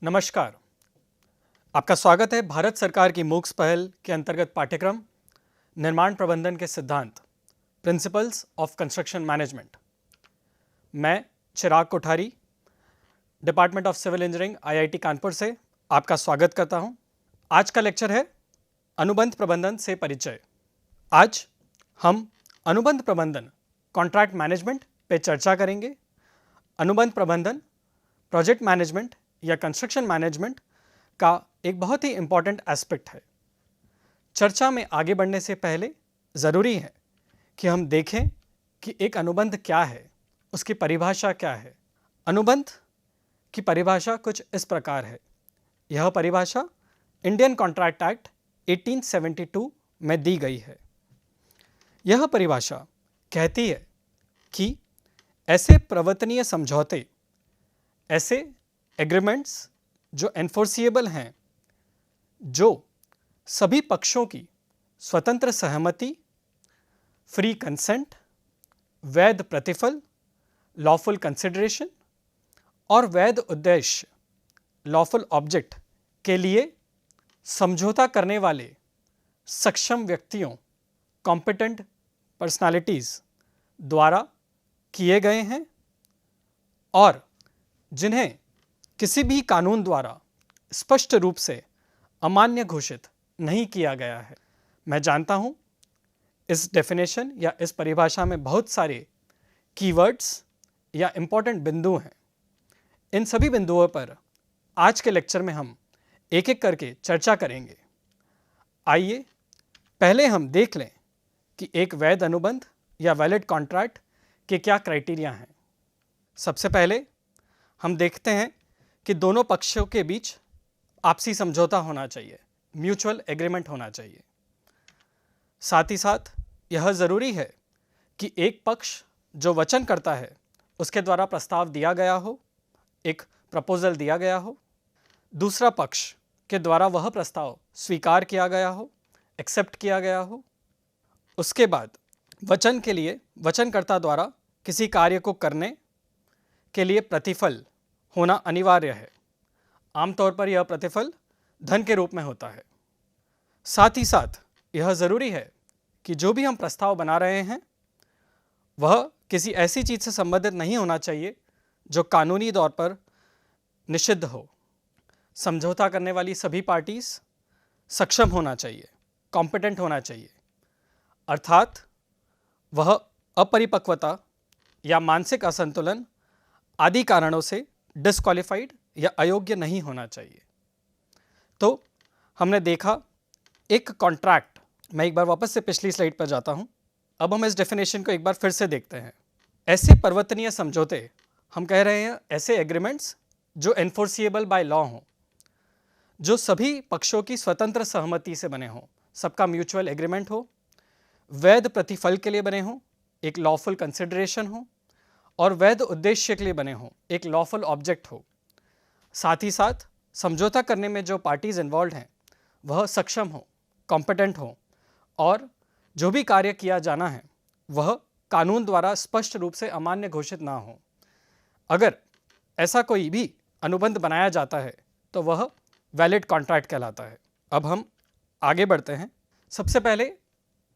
नमस्कार। आपका स्वागत है भारत सरकार की मूक्स पहल के अंतर्गत पाठ्यक्रम निर्माण प्रबंधन के सिद्धांत प्रिंसिपल्स ऑफ कंस्ट्रक्शन मैनेजमेंट। मैं Chirag Kothari, department of civil engineering, IIT Kanpur से आपका स्वागत करता हूं। आज का लेक्चर है अनुबंध प्रबंधन से परिचय। आज हम अनुबंध प्रबंधन कॉन्ट्रैक्ट मैनेजमेंट पे चर्चा करेंगे। अनुबंध प्रबंधन प्रोजेक्ट मैनेजमेंट या कंस्ट्रक्शन मैनेजमेंट का एक बहुत ही इंपॉर्टेंट एस्पेक्ट है। चर्चा में आगे बढ़ने से पहले ज़रूरी है कि हम देखें कि एक अनुबंध क्या है, उसकी परिभाषा क्या है। अनुबंध की परिभाषा कुछ इस प्रकार है। यह परिभाषा इंडियन कॉन्ट्रैक्ट एक्ट 1872 में दी गई है। यह परिभाषा कहती है कि ऐसे प्रवर्तनीय समझौते, ऐसे एग्रीमेंट्स जो एनफोर्सिएबल हैं, जो सभी पक्षों की स्वतंत्र सहमति, फ्री कंसेंट, वैध प्रतिफल, लॉफुल कंसिडरेशन और वैध उद्देश्य, लॉफुल ऑब्जेक्ट के लिए समझौता करने वाले सक्षम व्यक्तियों, कॉम्पिटेंट पर्सनालिटीज़ द्वारा किए गए हैं और जिन्हें किसी भी कानून द्वारा स्पष्ट रूप से अमान्य घोषित नहीं किया गया है। मैं जानता हूं इस डेफिनेशन या इस परिभाषा में बहुत सारे कीवर्ड्स या इंपॉर्टेंट बिंदु हैं। इन सभी बिंदुओं पर आज के लेक्चर में हम एक एक करके चर्चा करेंगे। आइए पहले हम देख लें कि एक वैध अनुबंध या वैलिड कॉन्ट्रैक्ट के क्या क्राइटेरिया हैं। सबसे पहले हम देखते हैं कि दोनों पक्षों के बीच आपसी समझौता होना चाहिए, म्यूचुअल एग्रीमेंट होना चाहिए। साथ ही साथ यह ज़रूरी है कि एक पक्ष जो वचन करता है उसके द्वारा प्रस्ताव दिया गया हो, एक प्रपोजल दिया गया हो, दूसरा पक्ष के द्वारा वह प्रस्ताव स्वीकार किया गया हो, एक्सेप्ट किया गया हो। उसके बाद वचन के लिए वचनकर्ता द्वारा किसी कार्य को करने के लिए प्रतिफल होना अनिवार्य है। आमतौर पर यह प्रतिफल धन के रूप में होता है। साथ ही साथ यह ज़रूरी है कि जो भी हम प्रस्ताव बना रहे हैं वह किसी ऐसी चीज़ से संबंधित नहीं होना चाहिए जो कानूनी तौर पर निषिद्ध हो। समझौता करने वाली सभी पार्टीज सक्षम होना चाहिए, कॉम्पिटेंट होना चाहिए, अर्थात वह अपरिपक्वता या मानसिक असंतुलन आदि कारणों से डिस्क्वालिफाइड या अयोग्य नहीं होना चाहिए। तो हमने देखा एक कॉन्ट्रैक्ट। मैं एक बार वापस से पिछली स्लाइड पर जाता हूं। अब हम इस डेफिनेशन को एक बार फिर से देखते हैं। ऐसे परिवर्तनीय समझौते, हम कह रहे हैं ऐसे एग्रीमेंट्स जो एनफोर्सिएबल बाय लॉ हों, जो सभी पक्षों की स्वतंत्र सहमति से बने हों, सबका म्यूचुअल एग्रीमेंट हो, वैध प्रतिफल के लिए बने हों, एक लॉफुल कंसिडरेशन हो, और वैध उद्देश्य के लिए बने हों, एक लॉफुल ऑब्जेक्ट हो। साथ ही साथ समझौता करने में जो पार्टीज इन्वॉल्व हैं वह सक्षम हो, कॉम्पिटेंट हो, और जो भी कार्य किया जाना है वह कानून द्वारा स्पष्ट रूप से अमान्य घोषित ना हो। अगर ऐसा कोई भी अनुबंध बनाया जाता है तो वह वैलिड कॉन्ट्रैक्ट कहलाता है। अब हम आगे बढ़ते हैं। सबसे पहले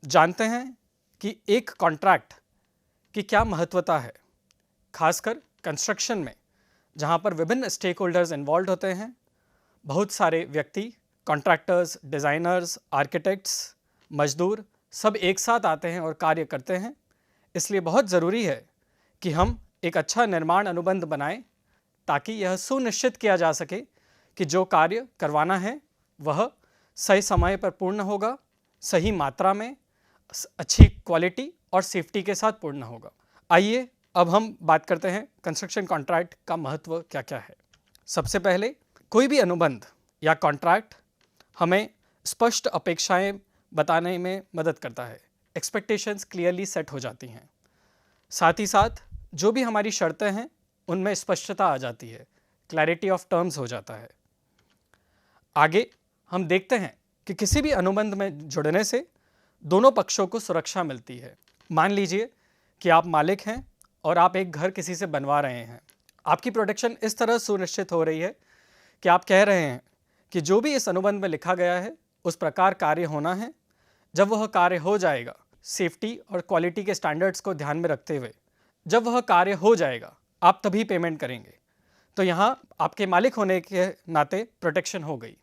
जानते हैं कि एक कॉन्ट्रैक्ट की क्या महत्वता है, खासकर कंस्ट्रक्शन में जहाँ पर विभिन्न स्टेक होल्डर्स इन्वॉल्व होते हैं। बहुत सारे व्यक्ति, कॉन्ट्रैक्टर्स, डिज़ाइनर्स, आर्किटेक्ट्स, मजदूर सब एक साथ आते हैं और कार्य करते हैं। इसलिए बहुत ज़रूरी है कि हम एक अच्छा निर्माण अनुबंध बनाएं ताकि यह सुनिश्चित किया जा सके कि जो कार्य करवाना है वह सही समय पर पूर्ण होगा, सही मात्रा में, अच्छी क्वालिटी और सेफ्टी के साथ पूर्ण होगा। आइए अब हम बात करते हैं कंस्ट्रक्शन कॉन्ट्रैक्ट का महत्व क्या क्या है। सबसे पहले कोई भी अनुबंध या कॉन्ट्रैक्ट हमें स्पष्ट अपेक्षाएं बताने में मदद करता है। एक्सपेक्टेशंस क्लियरली सेट हो जाती हैं। साथ ही साथ जो भी हमारी शर्तें हैं उनमें स्पष्टता आ जाती है, क्लैरिटी ऑफ टर्म्स हो जाता है। आगे हम देखते हैं कि किसी भी अनुबंध में जुड़ने से दोनों पक्षों को सुरक्षा मिलती है। मान लीजिए कि आप मालिक हैं और आप एक घर किसी से बनवा रहे हैं। आपकी प्रोटेक्शन इस तरह सुनिश्चित हो रही है कि आप कह रहे हैं कि जो भी इस अनुबंध में लिखा गया है उस प्रकार कार्य होना है। जब वह कार्य हो जाएगा, सेफ्टी और क्वालिटी के स्टैंडर्ड्स को ध्यान में रखते हुए जब वह कार्य हो जाएगा, आप तभी पेमेंट करेंगे। तो यहाँ आपके मालिक होने के नाते प्रोटेक्शन हो गई।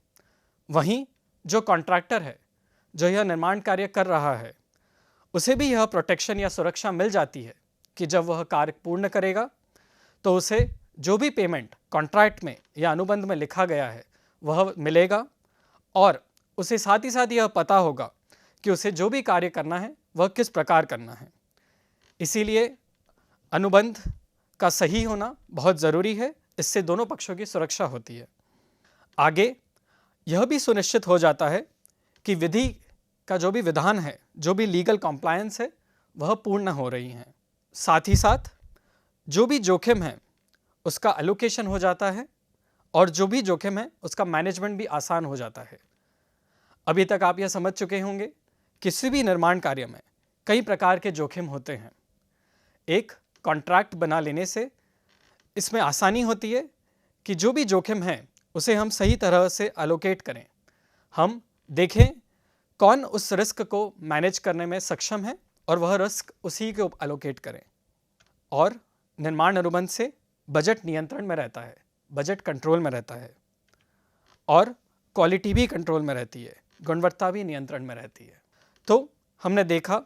वहीं जो कॉन्ट्रैक्टर है, जो यह निर्माण कार्य कर रहा है, उसे भी यह प्रोटेक्शन या सुरक्षा मिल जाती है कि जब वह कार्य पूर्ण करेगा तो उसे जो भी पेमेंट कॉन्ट्रैक्ट में या अनुबंध में लिखा गया है वह मिलेगा, और उसे साथ ही साथ यह पता होगा कि उसे जो भी कार्य करना है वह किस प्रकार करना है। इसीलिए अनुबंध का सही होना बहुत ज़रूरी है, इससे दोनों पक्षों की सुरक्षा होती है। आगे यह भी सुनिश्चित हो जाता है कि विधि का जो भी विधान है, जो भी लीगल कॉम्प्लायंस है, वह पूर्ण हो रही हैं। साथ ही साथ जो भी जोखिम है उसका एलोकेशन हो जाता है, और जो भी जोखिम है उसका मैनेजमेंट भी आसान हो जाता है। अभी तक आप यह समझ चुके होंगे, किसी भी निर्माण कार्य में कई प्रकार के जोखिम होते हैं। एक कॉन्ट्रैक्ट बना लेने से इसमें आसानी होती है कि जो भी जोखिम है उसे हम सही तरह से एलोकेट करें। हम देखें कौन उस रिस्क को मैनेज करने में सक्षम है और वह रिस्क उसी को एलोकेट करें। और निर्माण अनुबंध से बजट नियंत्रण में रहता है, बजट कंट्रोल में रहता है, और क्वालिटी भी कंट्रोल में रहती है, गुणवत्ता भी नियंत्रण में रहती है। तो हमने देखा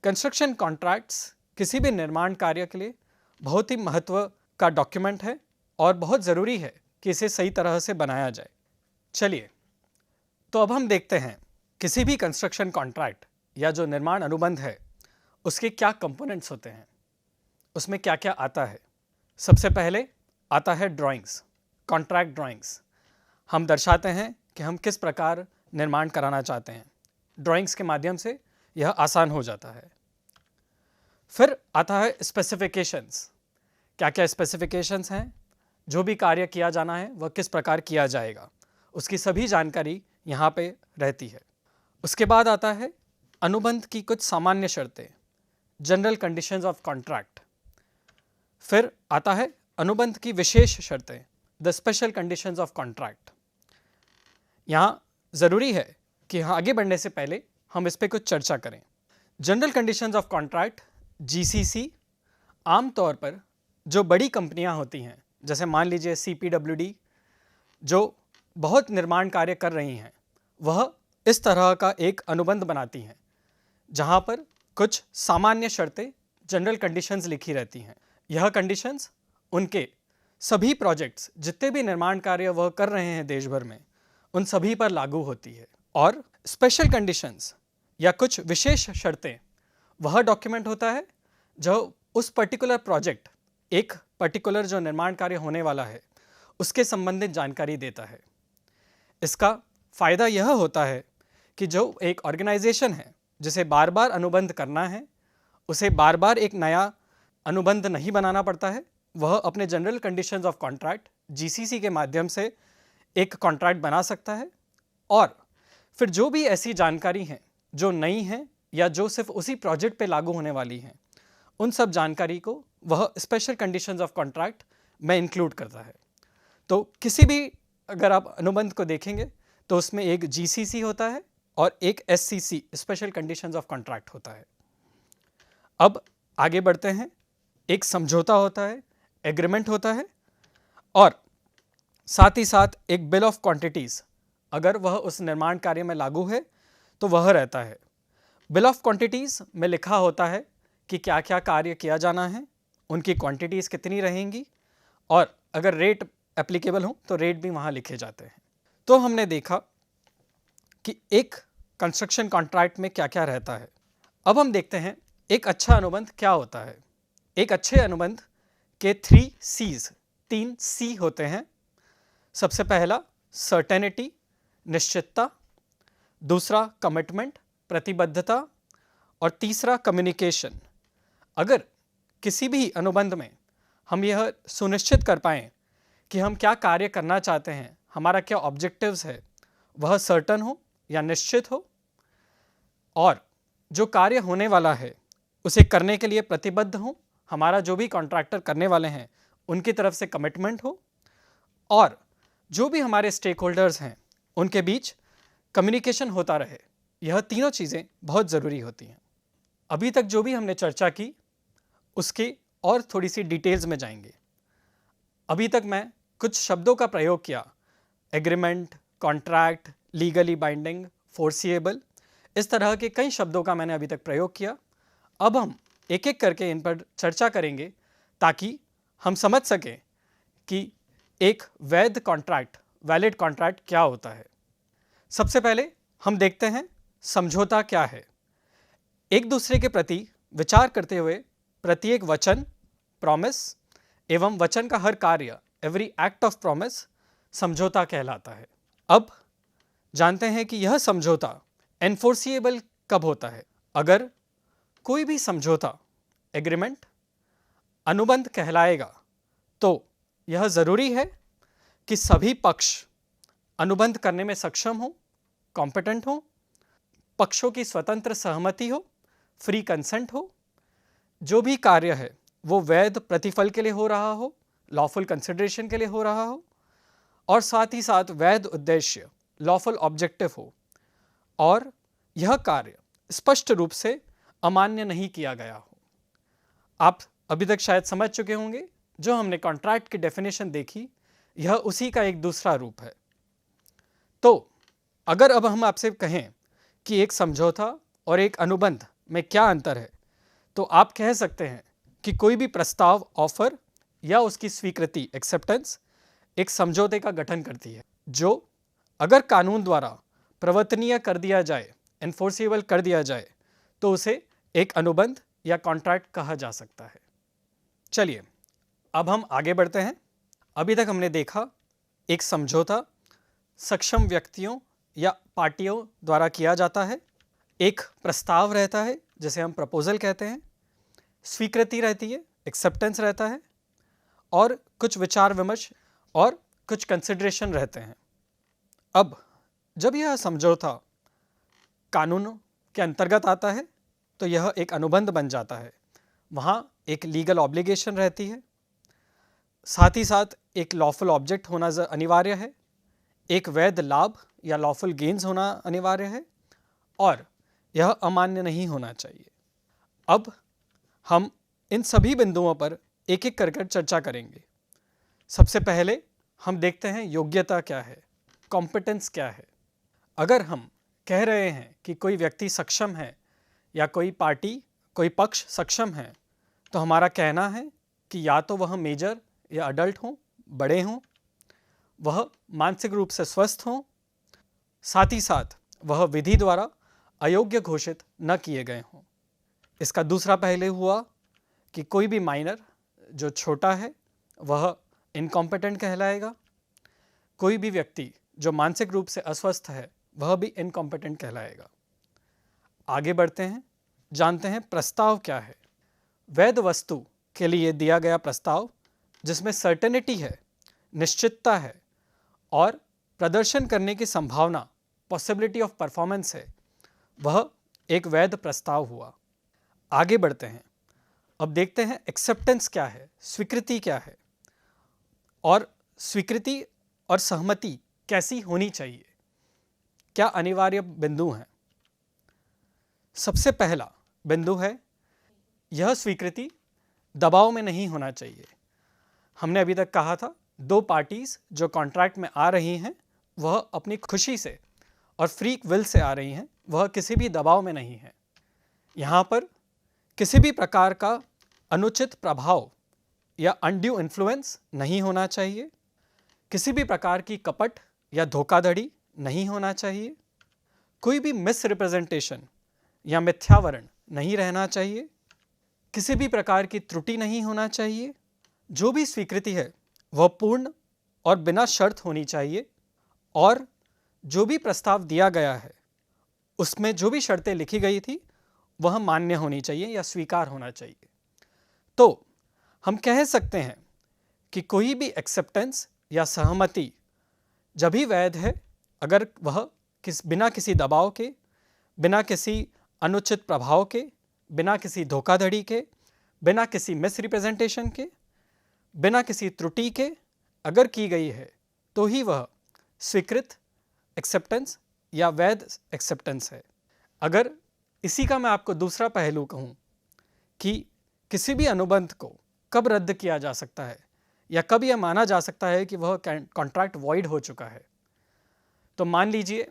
कंस्ट्रक्शन कॉन्ट्रैक्ट्स किसी भी निर्माण कार्य के लिए बहुत ही महत्व का डॉक्यूमेंट है और बहुत ज़रूरी है कि इसे सही तरह से बनाया जाए। चलिए, तो अब हम देखते हैं किसी भी कंस्ट्रक्शन कॉन्ट्रैक्ट या जो निर्माण अनुबंध है उसके क्या कंपोनेंट्स होते हैं, उसमें क्या क्या आता है। सबसे पहले आता है ड्राइंग्स, कॉन्ट्रैक्ट ड्राइंग्स। हम दर्शाते हैं कि हम किस प्रकार निर्माण कराना चाहते हैं। ड्राइंग्स के माध्यम से यह आसान हो जाता है। फिर आता है स्पेसिफिकेशंस। क्या क्या स्पेसिफिकेशंस हैं, जो भी कार्य किया जाना है वह किस प्रकार किया जाएगा, उसकी सभी जानकारी यहाँ पे रहती है। उसके बाद आता है अनुबंध की कुछ सामान्य शर्तें, जनरल कंडीशंस ऑफ कॉन्ट्रैक्ट। फिर आता है अनुबंध की विशेष शर्तें, the special conditions of contract. यहाँ ज़रूरी है कि आगे बढ़ने से पहले हम इस पर कुछ चर्चा करें। General conditions of contract, GCC, आमतौर पर जो बड़ी कंपनियां होती हैं, जैसे मान लीजिए CPWD, जो बहुत निर्माण कार्य कर रही हैं, वह इस तरह का एक अनुबंध बनाती हैं जहां पर कुछ सामान्य शर्तें, जनरल कंडीशंस लिखी रहती हैं। यह कंडीशंस उनके सभी प्रोजेक्ट्स, जितने भी निर्माण कार्य वह कर रहे हैं देश भर में, उन सभी पर लागू होती है। और स्पेशल कंडीशंस या कुछ विशेष शर्तें, वह डॉक्यूमेंट होता है जो उस पर्टिकुलर प्रोजेक्ट, एक पर्टिकुलर जो निर्माण कार्य होने वाला है, उसके संबंधित जानकारी देता है। इसका फ़ायदा यह होता है कि जो एक ऑर्गेनाइजेशन है जिसे बार बार अनुबंध करना है, उसे बार बार एक नया अनुबंध नहीं बनाना पड़ता है। वह अपने general conditions of contract, GCC के माध्यम से एक कॉन्ट्रैक्ट बना सकता है, और फिर जो भी ऐसी जानकारी हैं जो नई हैं या जो सिर्फ उसी प्रोजेक्ट पे लागू होने वाली हैं, उन सब जानकारी को वह स्पेशल कंडीशंस ऑफ कॉन्ट्रैक्ट में इंक्लूड करता है। तो किसी भी अगर आप अनुबंध को देखेंगे तो उसमें एक जीसीसी होता है और एक SCC, special conditions of contract होता है। अब आगे बढ़ते हैं। एक समझौता होता है, एग्रीमेंट होता है, और साथ ही साथ एक बिल ऑफ क्वांटिटीज़, अगर वह उस निर्माण कार्य में लागू है तो वह रहता है। बिल ऑफ क्वांटिटीज़ में लिखा होता है कि क्या क्या कार्य किया जाना है, उनकी क्वांटिटीज़ कितनी रहेंगी, और अगर रेट एप्लीकेबल हो तो रेट भी वहाँ लिखे जाते हैं। तो हमने देखा कि एक कंस्ट्रक्शन कॉन्ट्रैक्ट में क्या क्या रहता है। अब हम देखते हैं एक अच्छा अनुबंध क्या होता है। एक अच्छे अनुबंध के 3 C's, 3 C होते हैं। सबसे पहला सर्टेनिटी, निश्चितता, दूसरा कमिटमेंट, प्रतिबद्धता, और तीसरा कम्युनिकेशन। अगर किसी भी अनुबंध में हम यह सुनिश्चित कर पाएँ कि हम क्या कार्य करना चाहते हैं, हमारा क्या ऑब्जेक्टिव्स है, वह सर्टन हो या निश्चित हो, और जो कार्य होने वाला है उसे करने के लिए प्रतिबद्ध हो, हमारा जो भी कॉन्ट्रैक्टर करने वाले हैं उनकी तरफ से कमिटमेंट हो, और जो भी हमारे स्टेक होल्डर्स हैं उनके बीच कम्युनिकेशन होता रहे। यह तीनों चीज़ें बहुत ज़रूरी होती हैं। अभी तक जो भी हमने चर्चा की उसके और थोड़ी सी डिटेल्स में जाएंगे। अभी तक मैं कुछ शब्दों का प्रयोग किया, agreement, contract, legally binding, foreseeable, इस तरह के कई शब्दों का मैंने अभी तक प्रयोग किया। अब हम एक एक करके इन पर चर्चा करेंगे ताकि हम समझ सकें कि एक वैध कॉन्ट्रैक्ट, वैलिड कॉन्ट्रैक्ट क्या होता है। सबसे पहले हम देखते हैं समझौता क्या है। एक दूसरे के प्रति विचार करते हुए प्रत्येक वचन, प्रॉमिस, एवं वचन का हर कार्य, एवरी एक्ट ऑफ प्रॉमिस, समझौता कहलाता है। अब जानते हैं कि यह समझौता एनफोर्सिएबल कब होता है। अगर कोई भी समझौता, एग्रीमेंट, अनुबंध कहलाएगा तो यह ज़रूरी है कि सभी पक्ष अनुबंध करने में सक्षम हो, कॉम्पिटेंट हो, पक्षों की स्वतंत्र सहमति हो, फ्री कंसेंट हो, जो भी कार्य है वो वैध प्रतिफल के लिए हो रहा हो, लॉफुल कंसिडरेशन के लिए हो रहा हो, और साथ ही साथ वैध उद्देश्य, लॉफुल ऑब्जेक्टिव हो, और यह कार्य स्पष्ट रूप से अमान्य नहीं किया गया हो। आप अभी तक शायद समझ चुके होंगे, जो हमने कॉन्ट्रैक्ट की डेफिनेशन देखी यह उसी का एक दूसरा रूप है। तो अगर अब हम आपसे कहें कि एक समझौता और एक अनुबंध में क्या अंतर है, तो आप कह सकते हैं कि कोई भी प्रस्ताव, ऑफर या उसकी स्वीकृति, एक्सेप्टेंस, एक समझौते का गठन करती है, जो अगर कानून द्वारा प्रवर्तनीय कर दिया जाए, एनफोर्सिबल कर दिया जाए, तो उसे एक अनुबंध या कॉन्ट्रैक्ट कहा जा सकता है। चलिए अब हम आगे बढ़ते हैं। अभी तक हमने देखा एक समझौता सक्षम व्यक्तियों या पार्टियों द्वारा किया जाता है, एक प्रस्ताव रहता है जिसे हम प्रपोजल कहते हैं, स्वीकृति रहती है, एक्सेप्टेंस रहता है, और कुछ विचार विमर्श और कुछ कंसिडरेशन रहते हैं। अब जब यह समझौता कानून के अंतर्गत आता है तो यह एक अनुबंध बन जाता है। वहाँ एक लीगल ऑब्लिगेशन रहती है, साथ ही साथ एक लॉफुल ऑब्जेक्ट होना अनिवार्य है, एक वैध लाभ या लॉफुल गेन्स होना अनिवार्य है, और यह अमान्य नहीं होना चाहिए। अब हम इन सभी बिंदुओं पर एक एक कर चर्चा करेंगे। सबसे पहले हम देखते हैं योग्यता क्या है, कॉम्पिटेंस क्या है। अगर हम कह रहे हैं कि कोई व्यक्ति सक्षम है या कोई पार्टी, कोई पक्ष सक्षम है, तो हमारा कहना है कि या तो वह मेजर या अडल्ट हों, बड़े हों, वह मानसिक रूप से स्वस्थ हों, साथ ही साथ वह विधि द्वारा अयोग्य घोषित न किए गए हों। इसका दूसरा पहलू हुआ कि कोई भी माइनर जो छोटा है वह इनकॉम्पिटेंट कहलाएगा, कोई भी व्यक्ति जो मानसिक रूप से अस्वस्थ है वह भी इनकॉम्पिटेंट कहलाएगा। आगे बढ़ते हैं, जानते हैं प्रस्ताव क्या है। वैध वस्तु के लिए दिया गया प्रस्ताव जिसमें सर्टेनिटी है, निश्चितता है, और प्रदर्शन करने की संभावना, पॉसिबिलिटी ऑफ परफॉर्मेंस है, वह एक वैध प्रस्ताव हुआ। आगे बढ़ते हैं, अब देखते हैं एक्सेप्टेंस क्या है, स्वीकृति क्या है, और स्वीकृति और सहमति कैसी होनी चाहिए, क्या अनिवार्य बिंदु हैं। सबसे पहला बिंदु है, यह स्वीकृति दबाव में नहीं होना चाहिए। हमने अभी तक कहा था दो पार्टीज जो कॉन्ट्रैक्ट में आ रही हैं वह अपनी खुशी से और फ्री विल से आ रही हैं, वह किसी भी दबाव में नहीं है। यहाँ पर किसी भी प्रकार का अनुचित प्रभाव या अनड्यू इन्फ्लुएंस नहीं होना चाहिए, किसी भी प्रकार की कपट या धोखाधड़ी नहीं होना चाहिए, कोई भी मिसरिप्रेजेंटेशन या मिथ्यावरण नहीं रहना चाहिए, किसी भी प्रकार की त्रुटि नहीं होना चाहिए, जो भी स्वीकृति है वह पूर्ण और बिना शर्त होनी चाहिए, और जो भी प्रस्ताव दिया गया है उसमें जो भी शर्तें लिखी गई थी वह मान्य होनी चाहिए या स्वीकार होना चाहिए। तो हम कह सकते हैं कि कोई भी एक्सेप्टेंस या सहमति जब भी वैध है अगर वह बिना किसी दबाव के, बिना किसी अनुचित प्रभाव के, बिना किसी धोखाधड़ी के, बिना किसी मिसरिप्रेजेंटेशन के, बिना किसी त्रुटि के अगर की गई है तो ही वह स्वीकृत एक्सेप्टेंस या वैध एक्सेप्टेंस है। अगर इसी का मैं आपको दूसरा पहलू कहूँ कि किसी भी अनुबंध को कब रद्द किया जा सकता है या कब यह माना जा सकता है कि वह कॉन्ट्रैक्ट वॉइड हो चुका है, तो मान लीजिए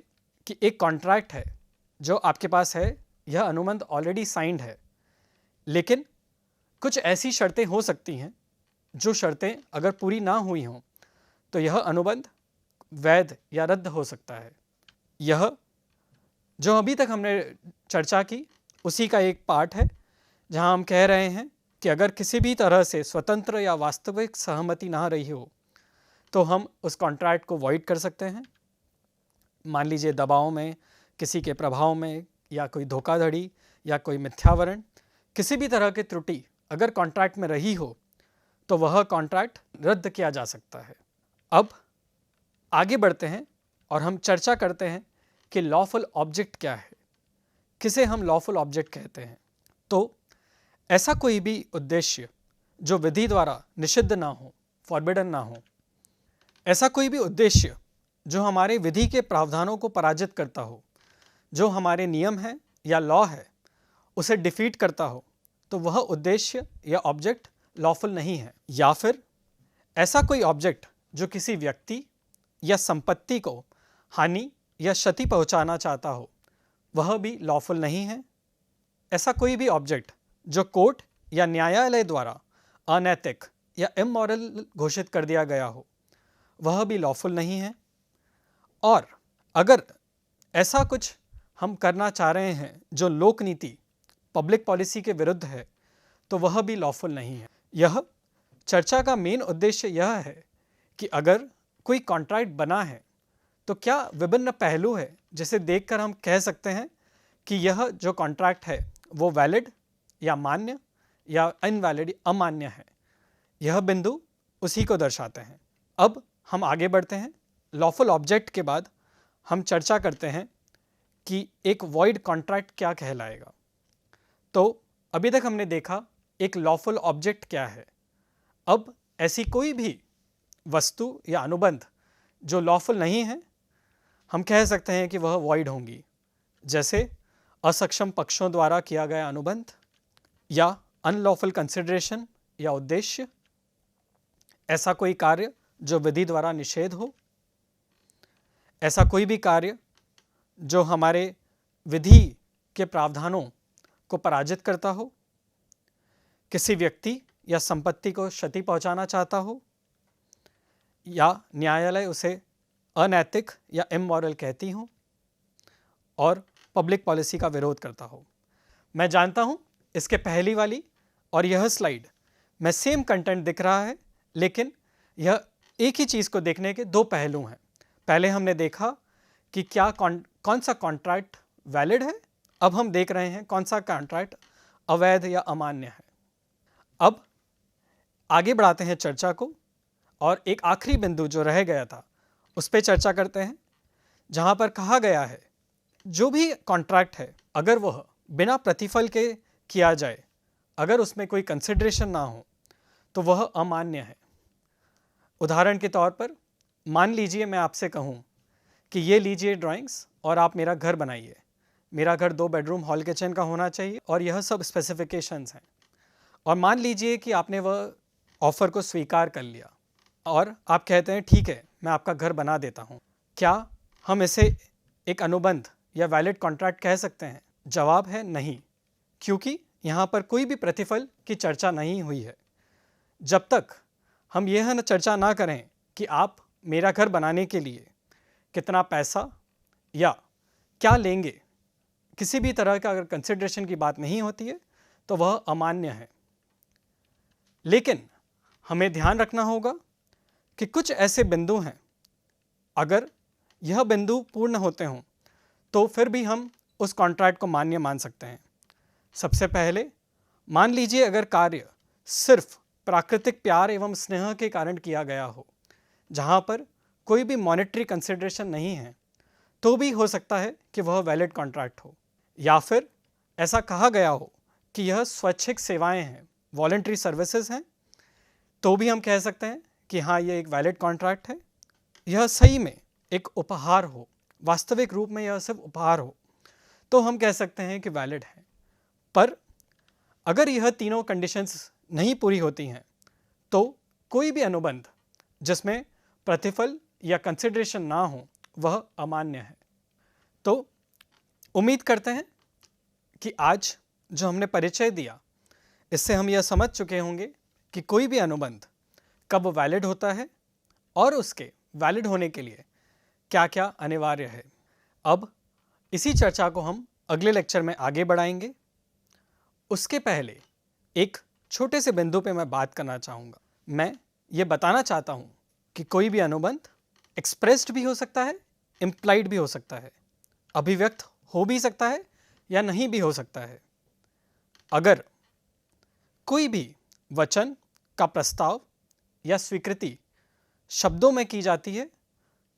कि एक कॉन्ट्रैक्ट है जो आपके पास है, यह अनुबंध ऑलरेडी साइंड है, लेकिन कुछ ऐसी शर्तें हो सकती हैं जो शर्तें अगर पूरी ना हुई हों तो यह अनुबंध वैध या रद्द हो सकता है। यह जो अभी तक हमने चर्चा की उसी का एक पार्ट है जहां हम कह रहे हैं कि अगर किसी भी तरह से स्वतंत्र या वास्तविक सहमति ना रही हो तो हम उस कॉन्ट्रैक्ट को वॉइड कर सकते हैं। मान लीजिए दबाव में, किसी के प्रभाव में, या कोई धोखाधड़ी या कोई मिथ्यावरण, किसी भी तरह की त्रुटि अगर कॉन्ट्रैक्ट में रही हो तो वह कॉन्ट्रैक्ट रद्द किया जा सकता है। अब आगे बढ़ते हैं और हम चर्चा करते हैं कि लॉफुल ऑब्जेक्ट क्या है, किसे हम लॉफुल ऑब्जेक्ट कहते हैं। तो ऐसा कोई भी उद्देश्य जो विधि द्वारा निषिद्ध ना हो, फॉरबिडन ना हो, ऐसा कोई भी उद्देश्य जो हमारे विधि के प्रावधानों को पराजित करता हो, जो हमारे नियम है या लॉ है उसे डिफीट करता हो, तो वह उद्देश्य या ऑब्जेक्ट लॉफुल नहीं है। या फिर ऐसा कोई ऑब्जेक्ट जो किसी व्यक्ति या संपत्ति को हानि या क्षति पहुंचाना चाहता हो, वह भी लॉफुल नहीं है। ऐसा कोई भी ऑब्जेक्ट जो कोर्ट या न्यायालय द्वारा अनैतिक या इमोरल घोषित कर दिया गया हो, वह भी लॉफुल नहीं है। और अगर ऐसा कुछ हम करना चाह रहे हैं जो लोक नीति, पब्लिक पॉलिसी के विरुद्ध है, तो वह भी लॉफुल नहीं है। यह चर्चा का मेन उद्देश्य यह है कि अगर कोई कॉन्ट्रैक्ट बना है तो क्या विभिन्न पहलू है जिसे देखकर हम कह सकते हैं कि यह जो कॉन्ट्रैक्ट है वो वैलिड या मान्य या इनवैलिड अमान्य है। यह बिंदु उसी को दर्शाते हैं। अब हम आगे बढ़ते हैं। लॉफुल ऑब्जेक्ट के बाद हम चर्चा करते हैं कि एक वॉइड कॉन्ट्रैक्ट क्या कहलाएगा। तो अभी तक हमने देखा एक लॉफुल ऑब्जेक्ट क्या है। अब ऐसी कोई भी वस्तु या अनुबंध जो लॉफुल नहीं है, हम कह सकते हैं कि वह वॉइड होंगी, जैसे असक्षम पक्षों द्वारा किया गया अनुबंध या अनलॉफुल कंसिडरेशन या उद्देश्य, ऐसा कोई कार्य जो विधि द्वारा निषेध हो, ऐसा कोई भी कार्य जो हमारे विधि के प्रावधानों को पराजित करता हो, किसी व्यक्ति या संपत्ति को क्षति पहुंचाना चाहता हो, या न्यायालय उसे अनैतिक या इमोरल कहती हो और पब्लिक पॉलिसी का विरोध करता हो। मैं जानता हूं इसके पहली वाली और यह स्लाइड में सेम कंटेंट दिख रहा है, लेकिन यह एक ही चीज़ को देखने के दो पहलू हैं। पहले हमने देखा कि क्या कौन सा कॉन्ट्रैक्ट वैलिड है, अब हम देख रहे हैं कौन सा कॉन्ट्रैक्ट अवैध या अमान्य है। अब आगे बढ़ाते हैं चर्चा को और एक आखिरी बिंदु जो रह गया था उस पर चर्चा करते हैं, जहां पर कहा गया है जो भी कॉन्ट्रैक्ट है अगर वह बिना प्रतिफल के किया जाए, अगर उसमें कोई कंसिडरेशन ना हो, तो वह अमान्य है। उदाहरण के तौर पर मान लीजिए मैं आपसे कहूँ कि ये लीजिए ड्राइंग्स और आप मेरा घर बनाइए। मेरा घर 2 बेडरूम हॉल किचन का होना चाहिए और यह सब स्पेसिफिकेशंस हैं। और मान लीजिए कि आपने वह ऑफ़र को स्वीकार कर लिया और आप कहते हैं ठीक है मैं आपका घर बना देता हूँ। क्या हम इसे एक अनुबंध या वैलिड कॉन्ट्रैक्ट कह सकते हैं? जवाब है नहीं, क्योंकि यहाँ पर कोई भी प्रतिफल की चर्चा नहीं हुई है। जब तक हम यह न चर्चा ना करें कि आप मेरा घर बनाने के लिए कितना पैसा या क्या लेंगे, किसी भी तरह का अगर कंसिडरेशन की बात नहीं होती है तो वह अमान्य है। लेकिन हमें ध्यान रखना होगा कि कुछ ऐसे बिंदु हैं, अगर यह बिंदु पूर्ण होते हों तो फिर भी हम उस कॉन्ट्रैक्ट को मान्य मान सकते हैं। सबसे पहले मान लीजिए अगर कार्य सिर्फ प्राकृतिक प्यार एवं स्नेह के कारण किया गया हो, जहाँ पर कोई भी मॉनेटरी कंसिडरेशन नहीं है, तो भी हो सकता है कि वह वैलिड कॉन्ट्रैक्ट हो। या फिर ऐसा कहा गया हो कि यह स्वैच्छिक सेवाएं हैं, वॉलंटरी सर्विसेज हैं, तो भी हम कह सकते हैं कि हाँ ये एक वैलिड कॉन्ट्रैक्ट है। यह सही में एक उपहार हो, वास्तविक रूप में यह सिर्फ उपहार हो, तो हम कह सकते हैं कि वैलिड है। पर अगर यह तीनों कंडीशंस नहीं पूरी होती हैं तो कोई भी अनुबंध जिसमें प्रतिफल या कंसिडरेशन ना हो वह अमान्य है। तो उम्मीद करते हैं कि आज जो हमने परिचय दिया इससे हम यह समझ चुके होंगे कि कोई भी अनुबंध कब वैलिड होता है और उसके वैलिड होने के लिए क्या क्या अनिवार्य है। अब इसी चर्चा को हम अगले लेक्चर में आगे बढ़ाएंगे। उसके पहले एक छोटे से बिंदु पे मैं बात करना चाहूँगा। मैं ये बताना चाहता हूँ कि कोई भी अनुबंध एक्सप्रेस्ड भी हो सकता है, इम्प्लाइड भी हो सकता है, अभिव्यक्त हो भी सकता है या नहीं भी हो सकता है। अगर कोई भी वचन का प्रस्ताव या स्वीकृति शब्दों में की जाती है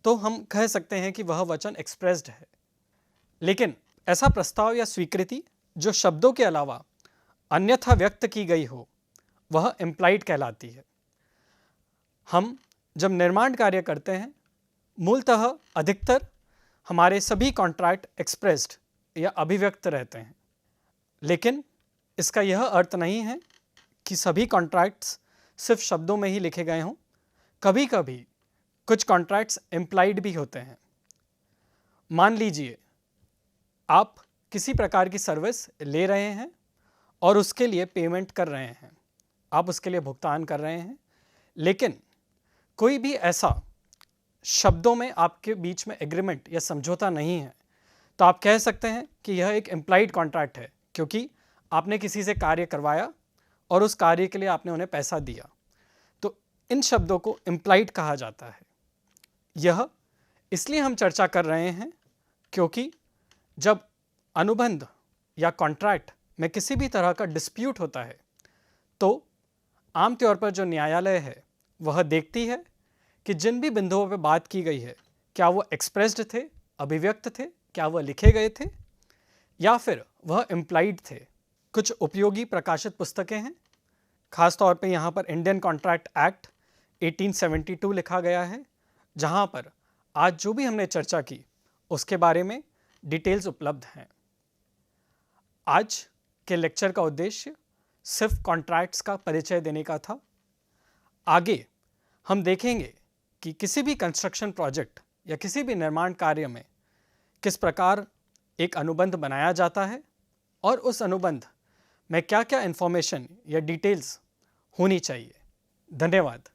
तो हम कह सकते हैं कि वह वचन एक्सप्रेस्ड है। लेकिन ऐसा प्रस्ताव या स्वीकृति जो शब्दों के अलावा अन्यथा व्यक्त की गई हो वह इम्प्लाइड कहलाती है। हम जब निर्माण कार्य करते हैं मूलतः अधिकतर हमारे सभी कॉन्ट्रैक्ट एक्सप्रेस्ड या अभिव्यक्त रहते हैं, लेकिन इसका यह अर्थ नहीं है कि सभी कॉन्ट्रैक्ट्स सिर्फ शब्दों में ही लिखे गए हों। कभी कभी कुछ कॉन्ट्रैक्ट्स इम्प्लाइड भी होते हैं। मान लीजिए आप किसी प्रकार की सर्विस ले रहे हैं और उसके लिए पेमेंट कर रहे हैं, आप उसके लिए भुगतान कर रहे हैं, लेकिन कोई भी ऐसा शब्दों में आपके बीच में एग्रीमेंट या समझौता नहीं है, तो आप कह सकते हैं कि यह एक इम्प्लाइड कॉन्ट्रैक्ट है, क्योंकि आपने किसी से कार्य करवाया और उस कार्य के लिए आपने उन्हें पैसा दिया। तो इन शब्दों को इम्प्लाइड कहा जाता है। यह इसलिए हम चर्चा कर रहे हैं क्योंकि जब अनुबंध या कॉन्ट्रैक्ट में किसी भी तरह का डिस्प्यूट होता है तो आमतौर पर जो न्यायालय है वह देखती है कि जिन भी बिंदुओं पर बात की गई है क्या वो एक्सप्रेस्ड थे, अभिव्यक्त थे, क्या वह लिखे गए थे या फिर वह इम्प्लाइड थे। कुछ उपयोगी प्रकाशित पुस्तकें हैं, खास तौर पे यहाँ पर इंडियन कॉन्ट्रैक्ट एक्ट 1872 लिखा गया है, जहाँ पर आज जो भी हमने चर्चा की उसके बारे में डिटेल्स उपलब्ध हैं। आज के लेक्चर का उद्देश्य सिर्फ कॉन्ट्रैक्ट्स का परिचय देने का था। आगे हम देखेंगे कि किसी भी कंस्ट्रक्शन प्रोजेक्ट या किसी भी निर्माण कार्य में किस प्रकार एक अनुबंध बनाया जाता है और उस अनुबंध में क्या क्या इन्फॉर्मेशन या डिटेल्स होनी चाहिए। धन्यवाद।